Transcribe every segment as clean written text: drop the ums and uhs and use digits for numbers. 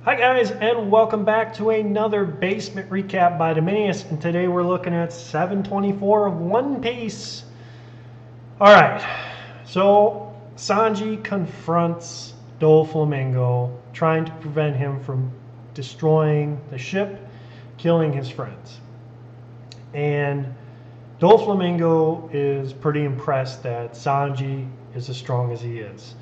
Hi guys, and welcome back to another basement recap by Diminias, and today we're looking at 724 of One Piece. Alright, so Sanji confronts Doflamingo, trying to prevent him from destroying the ship, killing his friends. And Doflamingo is pretty impressed that Sanji is as strong as he is,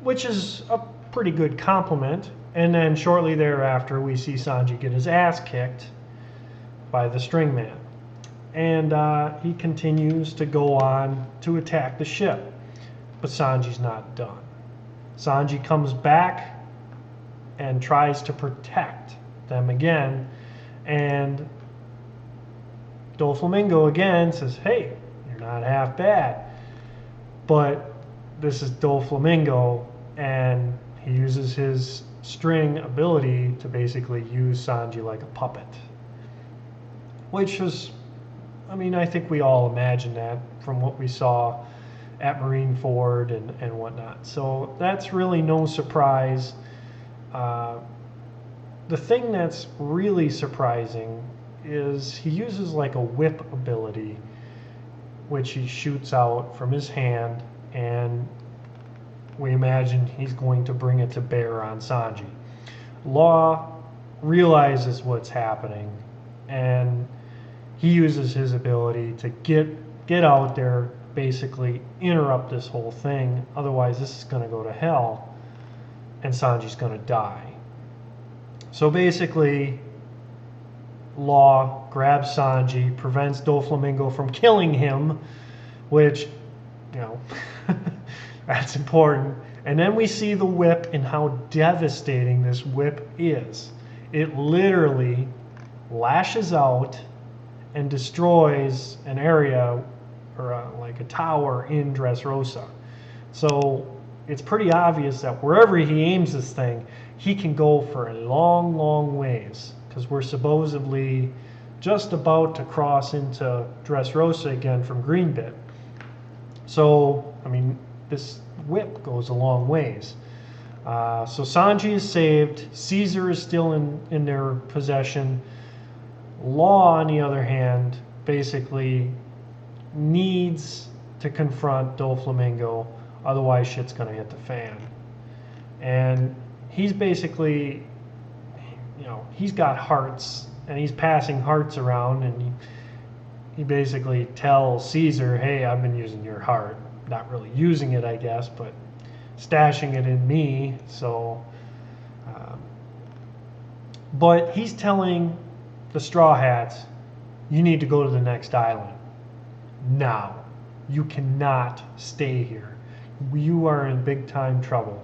which is a pretty good compliment. And then shortly thereafter, we see Sanji get his ass kicked by the string man. And he continues to go on to attack the ship. But Sanji's not done. Sanji comes back and tries to protect them again. And Doflamingo again says, hey, you're not half bad. But this is Doflamingo, and he uses his string ability to basically use Sanji like a puppet. Which is, I think we all imagined that from what we saw at Marineford and whatnot. So that's really no surprise. The thing that's really surprising is he uses like a whip ability, which he shoots out from his hand, and we imagine he's going to bring it to bear on Sanji. Law realizes what's happening, and he uses his ability to get out there, basically interrupt this whole thing. Otherwise, this is going to go to hell, and Sanji's going to die. So basically, Law grabs Sanji, prevents Doflamingo from killing him, which, that's important. And then we see the whip and how devastating this whip is. It literally lashes out and destroys an area or like a tower in Dressrosa. So it's pretty obvious that wherever he aims this thing, he can go for a long, long ways, because we're supposedly just about to cross into Dressrosa again from Greenbit. So, this whip goes a long ways. So Sanji is saved. Caesar is still in their possession. Law, on the other hand, basically needs to confront Doflamingo, otherwise shit's going to hit the fan. And he's basically, he's got hearts, and he's passing hearts around, and he basically tells Caesar, hey, I've been using your heart. Not really using it, I guess, but stashing it in me. So, but he's telling the Straw Hats, you need to go to the next island now. You cannot stay here. You are in big time trouble.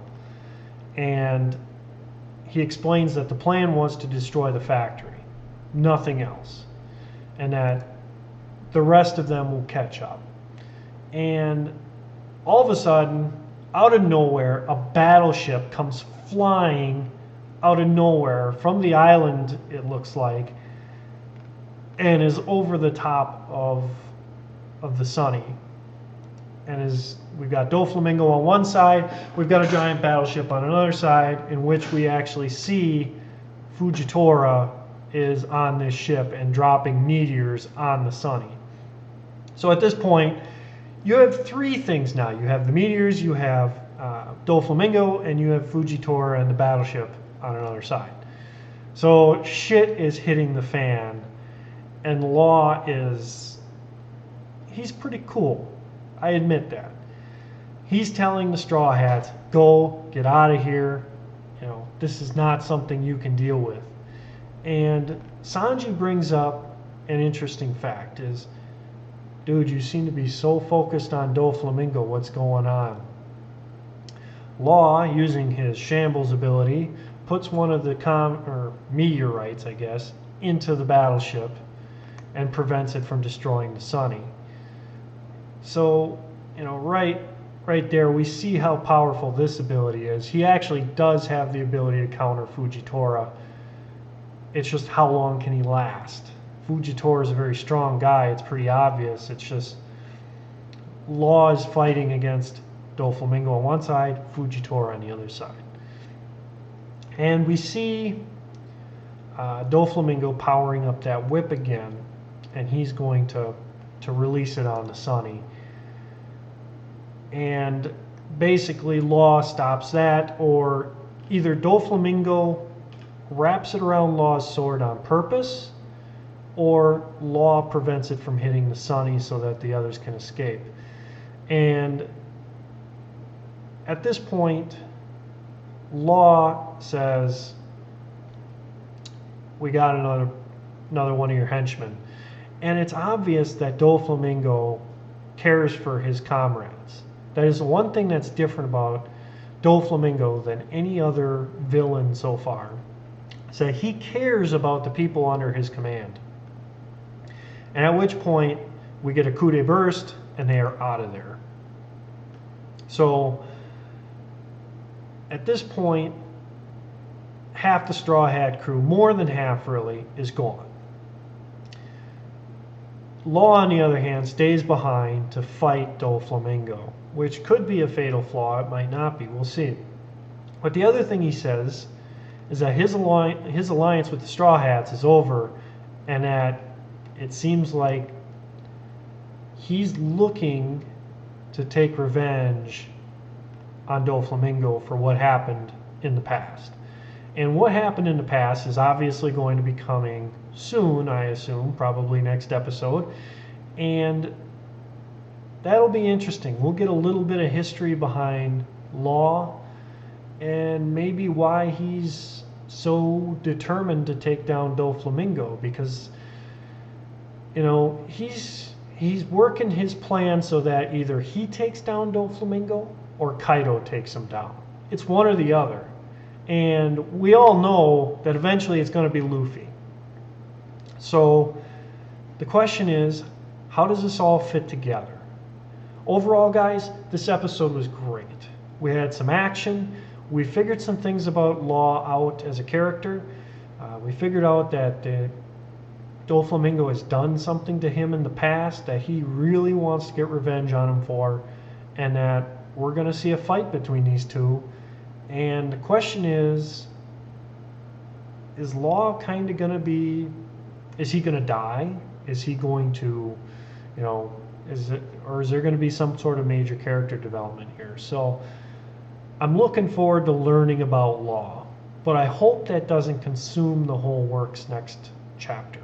And he explains that the plan was to destroy the factory, nothing else, and that the rest of them will catch up. And all of a sudden, out of nowhere, a battleship comes flying out of nowhere from the island, it looks like, and is over the top of the Sunny. And we've got Doflamingo on one side, we've got a giant battleship on another side, in which we actually see Fujitora is on this ship and dropping meteors on the Sunny. So at this point, you have three things now. You have the meteors, you have Doflamingo, and you have Fujitora and the battleship on another side. So shit is hitting the fan, and Law he's pretty cool. I admit that. He's telling the Straw Hats, go, get out of here. This is not something you can deal with. And Sanji brings up an interesting fact is, dude, you seem to be so focused on Doflamingo. What's going on? Law, using his shambles ability, puts one of the meteorites, I guess, into the battleship and prevents it from destroying the Sunny. So, right there, we see how powerful this ability is. He actually does have the ability to counter Fujitora. It's just how long can he last? Fujitora is a very strong guy. It's pretty obvious. It's just Law is fighting against Doflamingo on one side, Fujitora on the other side. And we see Doflamingo powering up that whip again, and he's going to release it on the Sunny. And basically Law stops that, or either Doflamingo wraps it around Law's sword on purpose, or Law prevents it from hitting the Sunny so that the others can escape. And at this point, Law says, we got another one of your henchmen. And it's obvious that Doflamingo cares for his comrades. That is the one thing that's different about Doflamingo than any other villain so far, is that he cares about the people under his command. And at which point we get a coup de burst and they are out of there. So at this point, half the Straw Hat crew, more than half really, is gone. Law, on the other hand, stays behind to fight Doflamingo, which could be a fatal flaw. It might not be. We'll see. But the other thing he says is that his alliance with the Straw Hats is over, and that it seems like he's looking to take revenge on Doflamingo for what happened in the past. And what happened in the past is obviously going to be coming soon, I assume, probably next episode. And that'll be interesting. We'll get a little bit of history behind Law and maybe why he's so determined to take down Doflamingo, because he's working his plan so that either he takes down Doflamingo or Kaido takes him down. It's one or the other. And we all know that eventually it's going to be Luffy. So the question is, how does this all fit together? Overall, guys, this episode was great. We had some action. We figured some things about Law out as a character. We figured out that Doflamingo has done something to him in the past that he really wants to get revenge on him for, and that we're going to see a fight between these two. And the question is Law kind of going to be, is he going to die? Is he going to, is there going to be some sort of major character development here? So I'm looking forward to learning about Law, but I hope that doesn't consume the whole works next chapter.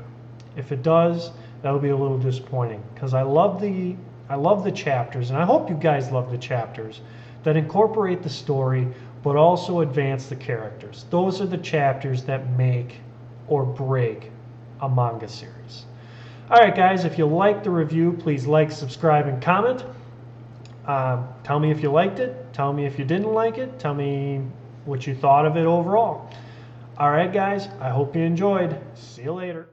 If it does, that'll be a little disappointing, because I love the chapters, and I hope you guys love the chapters that incorporate the story but also advance the characters. Those are the chapters that make or break a manga series. All right, guys, if you liked the review, please like, subscribe, and comment. Tell me if you liked it. Tell me if you didn't like it. Tell me what you thought of it overall. All right, guys, I hope you enjoyed. See you later.